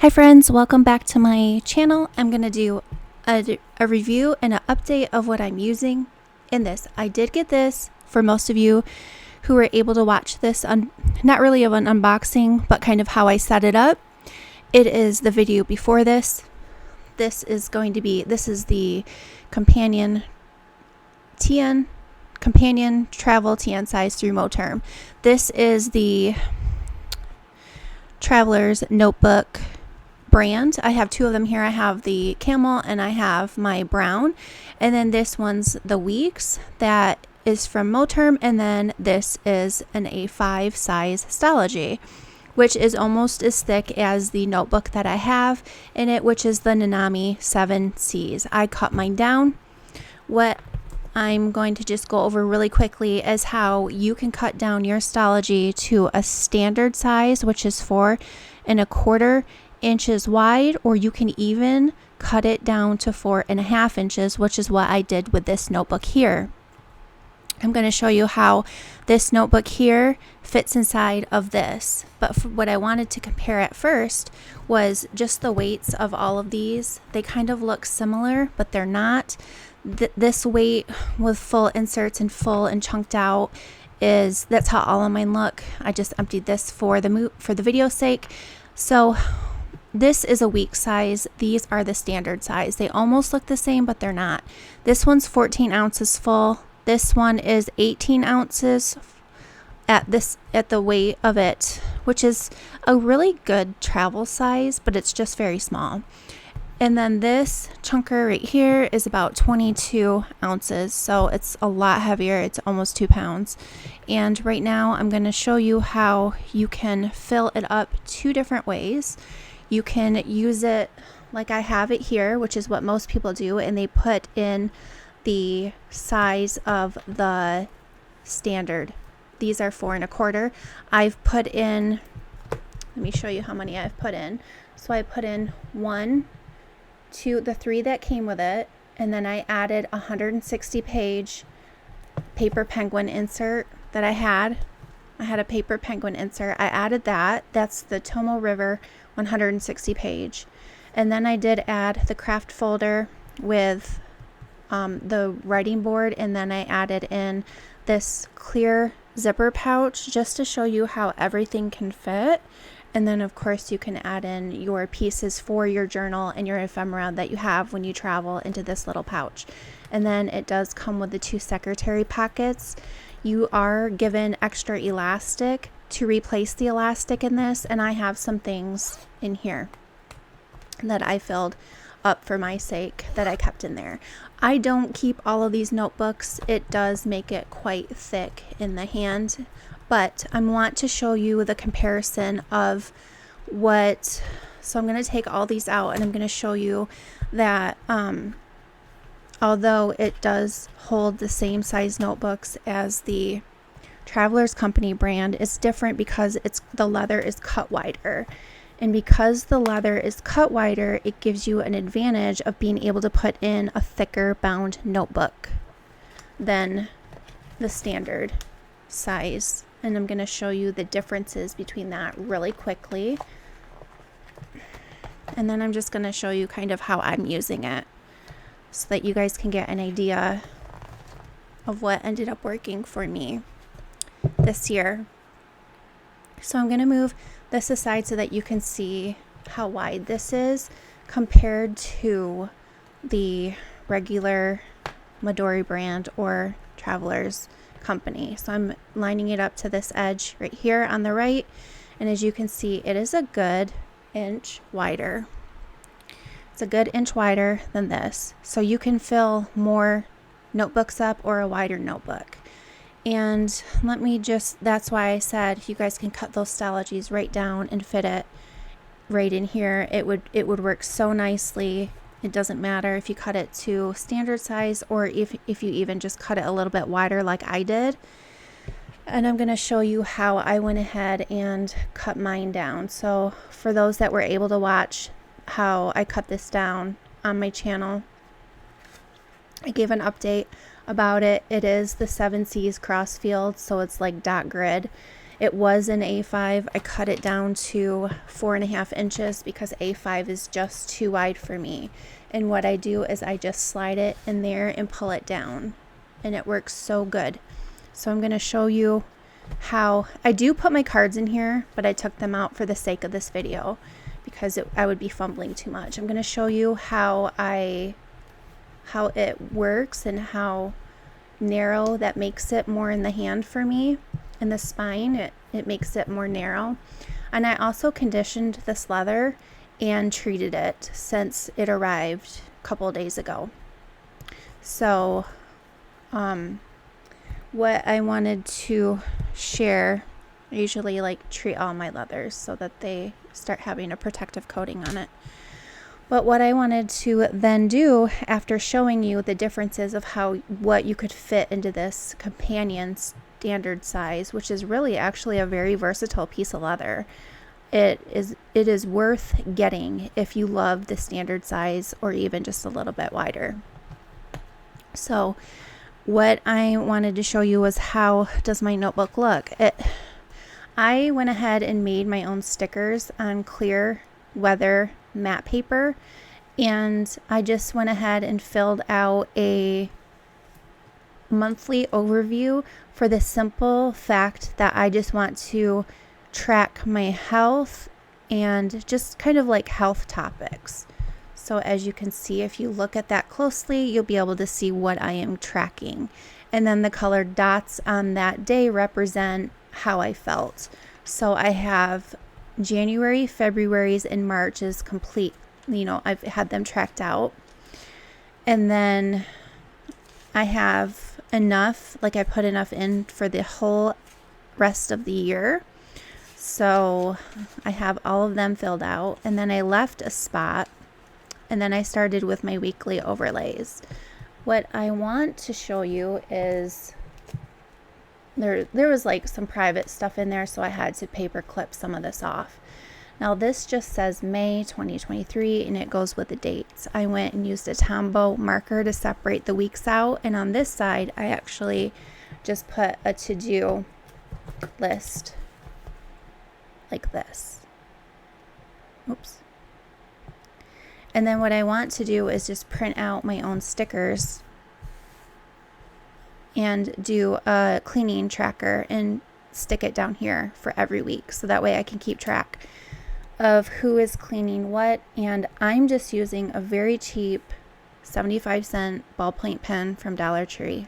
Hi friends, welcome back to my channel. I'm going to do a review and an update of what I'm using in this. I did get this for most of you who were able to watch this, not really of an unboxing, but kind of how I set it up. It is the video before this. This is the companion travel TN size through Moterm. This is the Traveler's Notebook brand. I have two of them here. I have the camel and I have my brown, and then this one's the Weeks that is from Moterm, and then this is an A5 size Stalogy, which is almost as thick as the notebook that I have in it, which is the Nanami 7Cs. I cut mine down. What I'm going to just go over really quickly is how you can cut down your Stalogy to a standard size, which is 4¼ inches wide, or you can even cut it down to 4½ inches, which is what I did with this notebook here. I'm going to show you how this notebook here fits inside of this, but what I wanted to compare at first was just the weights of all of these. They kind of look similar, but they're not. This weight with full inserts and full and chunked out that's how all of mine look. I just emptied this for the video's sake. So this is a Week size. These are the standard size. They almost look the same, but they're not. This one's 14 ounces full. This one is 18 ounces at the weight of it, which is a really good travel size, but it's just very small. And then this chunker right here is about 22 ounces, so it's a lot heavier. It's almost 2 pounds. And right now I'm going to show you how you can fill it up two different ways. You can use it like I have it here, which is what most people do, and they put in the size of the standard. These are 4¼ I've put in, let me show you how many I've put in. So I put in 1, 2, the 3 that came with it, and then I added a 160-page paper penguin insert that I had. I had a paper penguin insert. I added that. That's the Tomo River 160-page. And then I did add the craft folder with the writing board, and then I added in this clear zipper pouch just to show you how everything can fit. And then of course you can add in your pieces for your journal and your ephemera that you have when you travel into this little pouch. And then it does come with the 2 secretary pockets. You are given extra elastic to replace the elastic in this, and I have some things in here that I filled up for my sake that I kept in there. I don't keep all of these notebooks. It does make it quite thick in the hand, but I want to show you the comparison of what, so I'm going to take all these out and I'm going to show you that although it does hold the same size notebooks as the Travelers Company brand, it's different because the leather is cut wider. And because the leather is cut wider, it gives you an advantage of being able to put in a thicker bound notebook than the standard size. And I'm going to show you the differences between that really quickly. And then I'm just going to show you kind of how I'm using it so that you guys can get an idea of what ended up working for me this year. So I'm going to move this aside so that you can see how wide this is compared to the regular Midori brand or Travelers Company. So I'm lining it up to this edge right here on the right, and as you can see, it is a good inch wider. It's a good inch wider than this, so you can fill more notebooks up or a wider notebook. And that's why I said you guys can cut those Stalogies right down and fit it right in here. It would work so nicely. It doesn't matter if you cut it to standard size or if you even just cut it a little bit wider like I did. And I'm going to show you how I went ahead and cut mine down. So for those that were able to watch how I cut this down on my channel, I gave an update about it. It is the 7Cs crossfield, so it's like dot grid, It was an A5. I cut it down to 4.5 inches because A5 is just too wide for me. And what I do is I just slide it in there and pull it down, and it works so good. So I'm going to show you how I do put my cards in here, but I took them out for the sake of this video because I would be fumbling too much. I'm going to show you how it works and how narrow that makes it more in the hand for me. In the spine, it makes it more narrow. And I also conditioned this leather and treated it since it arrived a couple of days ago. So what I wanted to share, I usually like treat all my leathers so that they start having a protective coating on it. But what I wanted to then do after showing you the differences of what you could fit into this companion standard size, which is really actually a very versatile piece of leather. It is worth getting if you love the standard size or even just a little bit wider. So what I wanted to show you was how does my notebook look. I went ahead and made my own stickers on clear weather matte paper, and I just went ahead and filled out a monthly overview for the simple fact that I just want to track my health and just kind of like health topics. So as you can see, if you look at that closely, you'll be able to see what I am tracking. And then the colored dots on that day represent how I felt. So I have January, February's, and March is complete. I've had them tracked out. And then I have enough, like I put enough in for the whole rest of the year. So I have all of them filled out. And then I left a spot. And then I started with my weekly overlays. What I want to show you is there was like some private stuff in there, so I had to paper clip some of this off. Now this just says May 2023 and it goes with the dates. I went and used a Tombow marker to separate the weeks out, and on this side I actually just put a to-do list like this. Oops. And then what I want to do is just print out my own stickers and do a cleaning tracker and stick it down here for every week. So that way I can keep track of who is cleaning what. And I'm just using a very cheap 75-cent ballpoint pen from Dollar Tree.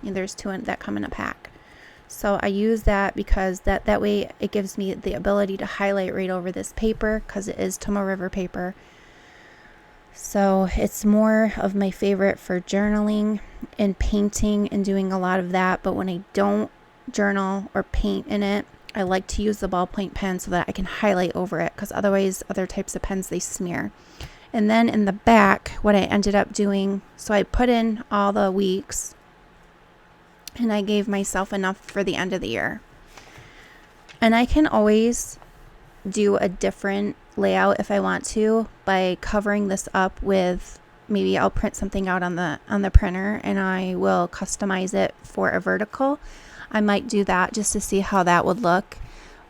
And there's two that come in a pack. So I use that because that way it gives me the ability to highlight right over this paper because it is Tomoe River paper. So it's more of my favorite for journaling and painting and doing a lot of that. But when I don't journal or paint in it, I like to use the ballpoint pen so that I can highlight over it, because otherwise other types of pens, they smear. And then in the back, what I ended up doing, so I put in all the weeks and I gave myself enough for the end of the year. And I can always do a different layout if I want to by covering this up with, maybe I'll print something out on the printer and I will customize it for a vertical. I might do that just to see how that would look.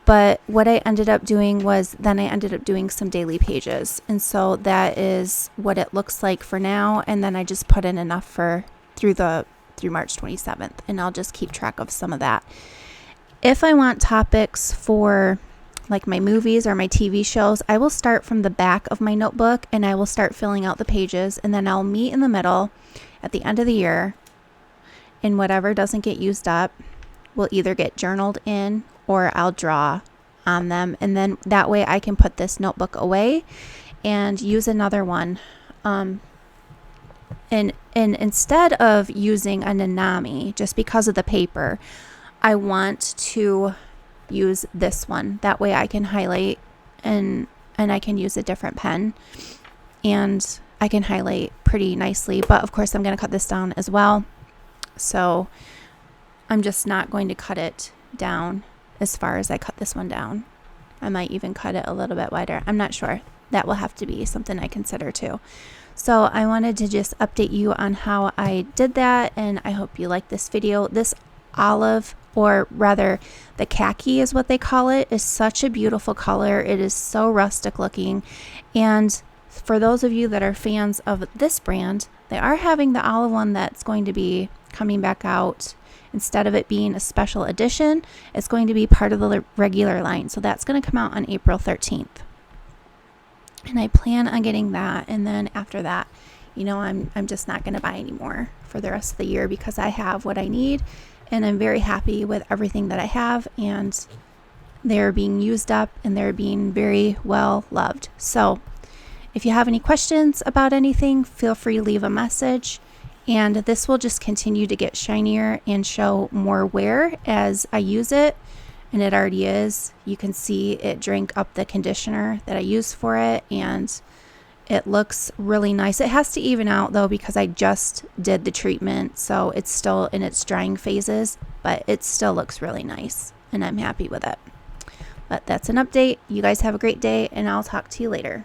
But what I ended up doing was then I ended up doing some daily pages, and so that is what it looks like for now. And then I just put in enough for through March 27th, and I'll just keep track of some of that. If I want topics for like my movies or my TV shows, I will start from the back of my notebook and I will start filling out the pages, and then I'll meet in the middle at the end of the year, and whatever doesn't get used up will either get journaled in or I'll draw on them, and then that way I can put this notebook away and use another one. And instead of using a Nanami, just because of the paper, I want to use this one. That way I can highlight and I can use a different pen and I can highlight pretty nicely. But of course I'm going to cut this down as well. So I'm just not going to cut it down as far as I cut this one down. I might even cut it a little bit wider. I'm not sure. That will have to be something I consider too. So I wanted to just update you on how I did that, and I hope you like this video. This olive or rather the khaki is what they call it, is such a beautiful color. It is so rustic looking. And for those of you that are fans of this brand, they are having the olive one that's going to be coming back out. Instead of it being a special edition, it's going to be part of the regular line. So that's going to come out on April 13th. And I plan on getting that. And then after that, you know, I'm just not going to buy anymore for the rest of the year because I have what I need. And I'm very happy with everything that I have. And they're being used up and they're being very well loved. So if you have any questions about anything, feel free to leave a message. And this will just continue to get shinier and show more wear as I use it. And it already is. You can see it drink up the conditioner that I use for it. And it looks really nice. It has to even out though because I just did the treatment. So it's still in its drying phases. But it still looks really nice. And I'm happy with it. But that's an update. You guys have a great day. And I'll talk to you later.